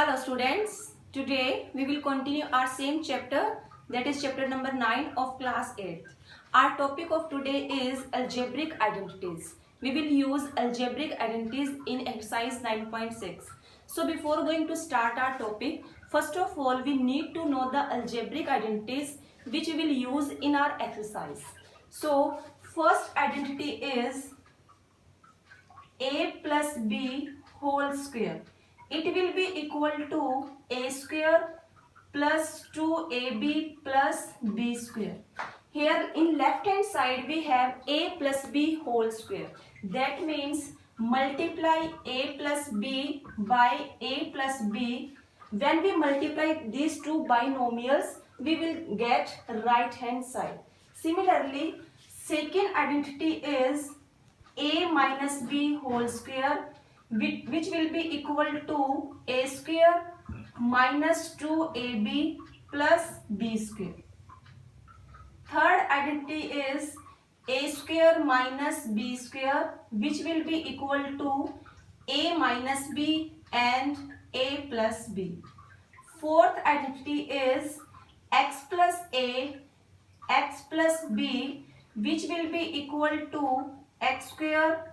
Hello students, today we will continue our same chapter, that is chapter number 9 of class 8. Our topic of today is algebraic identities. We will use algebraic identities in exercise 9.6. So before going to start our topic, first of all we need to know the algebraic identities which we will use in our exercise. So first identity is a plus b whole square. It will be equal to a square plus 2ab plus b square. Here in left hand side we have a plus b whole square. That means multiply a plus b by a plus b. When we multiply these two binomials, we will get right hand side. Similarly, second identity is a minus b whole square, which will be equal to a square minus 2ab plus b square. Third identity is a square minus b square, which will be equal to a minus b and a plus b. Fourth identity is x plus a, x plus b, which will be equal to x square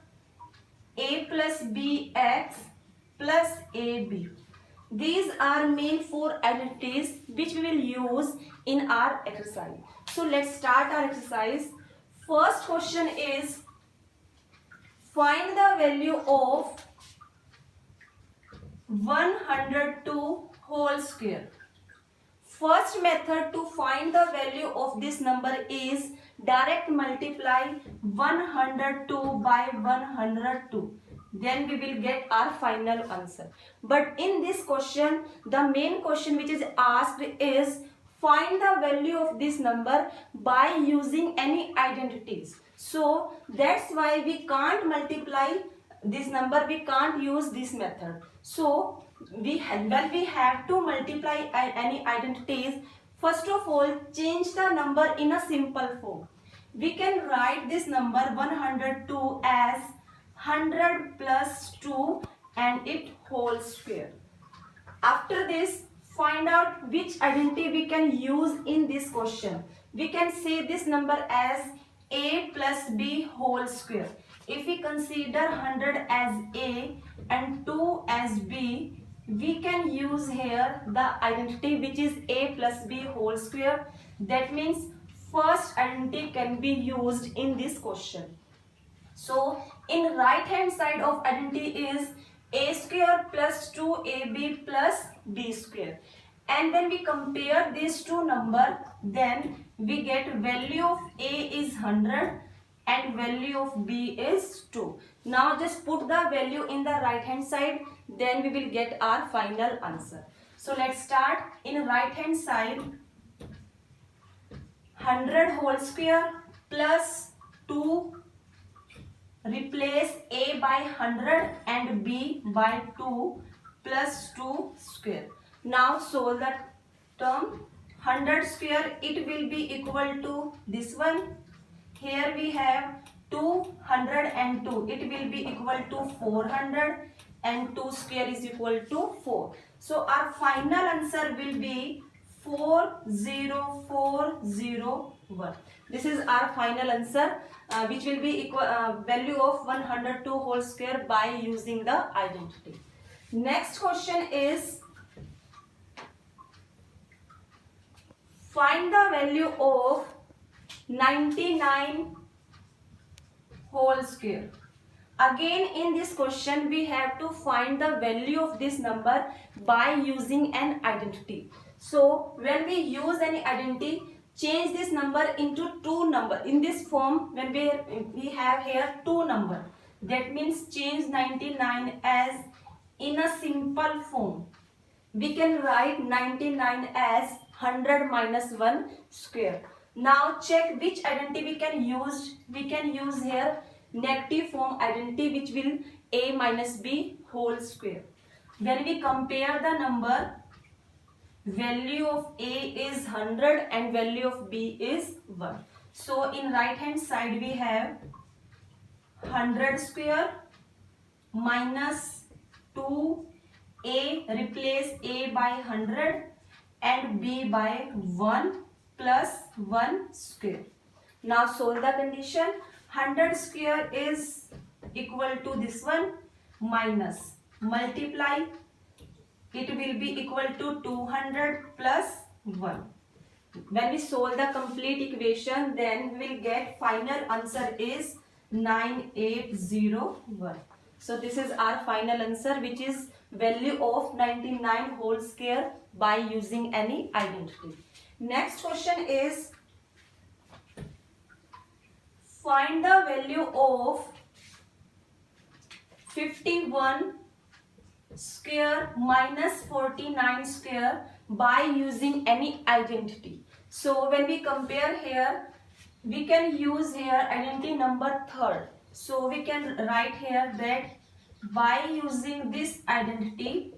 a plus bx plus ab. These are main four identities which we will use in our exercise. So let's start our exercise. First question is find the value of 102 whole square. First method to find the value of this number is direct multiply 102 by 102. Then we will get our final answer. But in this question, the main question which is asked is find the value of this number by using any identities. So that's why we can't multiply this number, we can't use this method. So when we have to multiply any identities, first of all change the number in a simple form. We can write this number 102 as 100 plus 2 and it whole square. After this, find out which identity we can use in this question. We can say this number as a plus b whole square. If we consider 100 as a and 2 as b, we can use here the identity which is a plus b whole square. That means first identity can be used in this question. So in right hand side of identity is a square plus 2ab plus b square. And when we compare these two numbers, then we get value of a is 100 and value of b is 2. Now just put the value in the right hand side, then we will get our final answer. So let's start. In right hand side, 100 whole square plus 2, replace a by 100 and b by 2 plus 2 square. Now solve the term. 100 square, it will be equal to this one. Here we have 200 and 2. It will be equal to 400 and 2 square is equal to 4. So our final answer will be 40401. This is our final answer which will be equal value of 102 whole square by using the identity. Next question is find the value of 99 whole square. Again in this question we have to find the value of this number by using an identity. So when we use any identity, change this number into two number. In this form, when we have here two number, that means change 99 as in a simple form. We can write 99 as 100 minus 1 square. Now check which identity we can use. We can use here negative form identity, which will a minus b whole square. When we compare the number, value of a is 100 and value of b is 1. So in right hand side we have 100 square minus 2 A, replace A by 100 and B by 1 plus 1 square. Now solve the condition. 100 square is equal to this one minus multiply. It will be equal to 200 plus 1. When we solve the complete equation, then we will get final answer is 9801. So this is our final answer, which is value of 99 whole square by using any identity. Next question is find the value of 51 square minus 49 square by using any identity. So when we compare here, we can use here identity number third. So we can write here that by using this identity,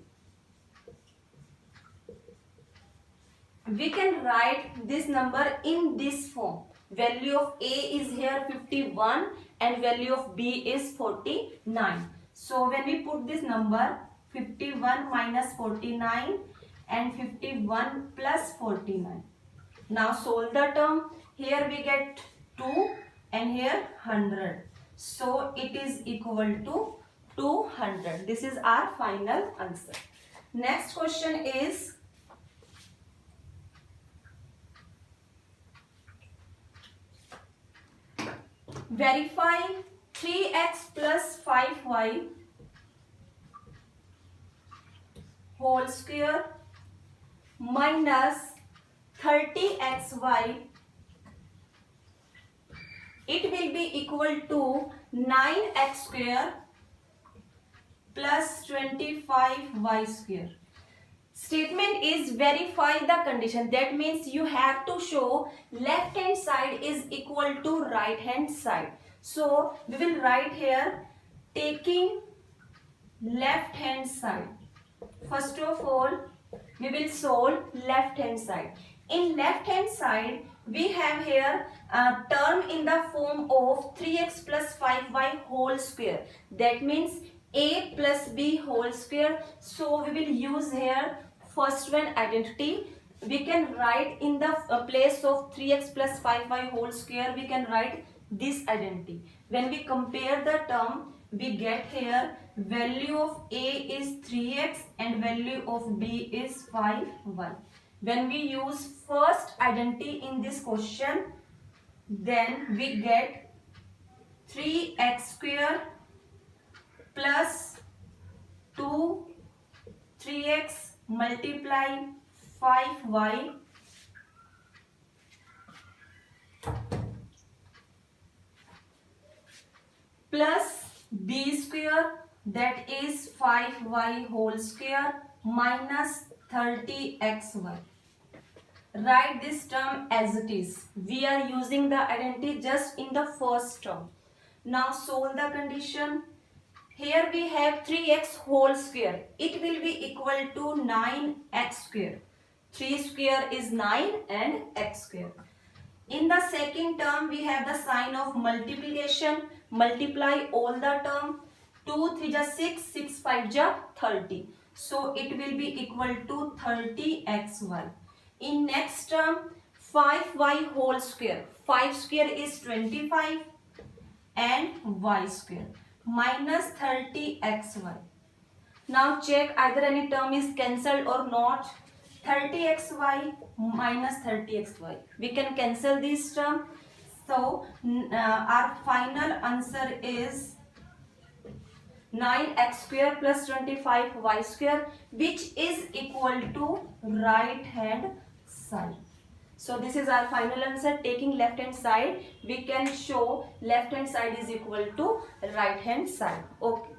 we can write this number in this form. Value of A is here 51 and value of B is 49. So when we put this number 51 minus 49 and 51 plus 49. Now solve the term. Here we get 2 and here 100. So it is equal to 200. This is our final answer. Next question is verify 3x plus 5y whole square minus 30xy, it will be equal to 9x square plus 25y square. Statement is verify the condition. That means you have to show left hand side is equal to right hand side. So we will write here taking left hand side. First of all, we will solve left hand side. In left hand side, we have here a term in the form of 3x plus 5y whole square. That means a plus b whole square. So we will use here first one identity. We can write in the place of 3x plus 5y whole square, we can write this identity. When we compare the term, we get here value of a is 3x and value of b is 5y. When we use first identity in this question, then we get 3x square plus 2 3x multiply 5y plus b square, that is 5y whole square minus 30xy. Write this term as it is. We are using the identity just in the first term. Now solve the condition. Here we have 3x whole square. It will be equal to 9x square. 3 square is 9 and x square. In the second term, we have the sign of multiplication. Multiply all the term. 2 3 ja 6, 6 5 ja 30. So it will be equal to 30xy. In next term, 5y whole square. 5 square is 25 and y square minus 30xy. Now check either any term is cancelled or not. 30xy minus 30xy. We can cancel this term. So our final answer is 9x square plus 25y square, which is equal to right hand side. So this is our final answer. Taking left hand side, we can show left hand side is equal to right hand side. Okay.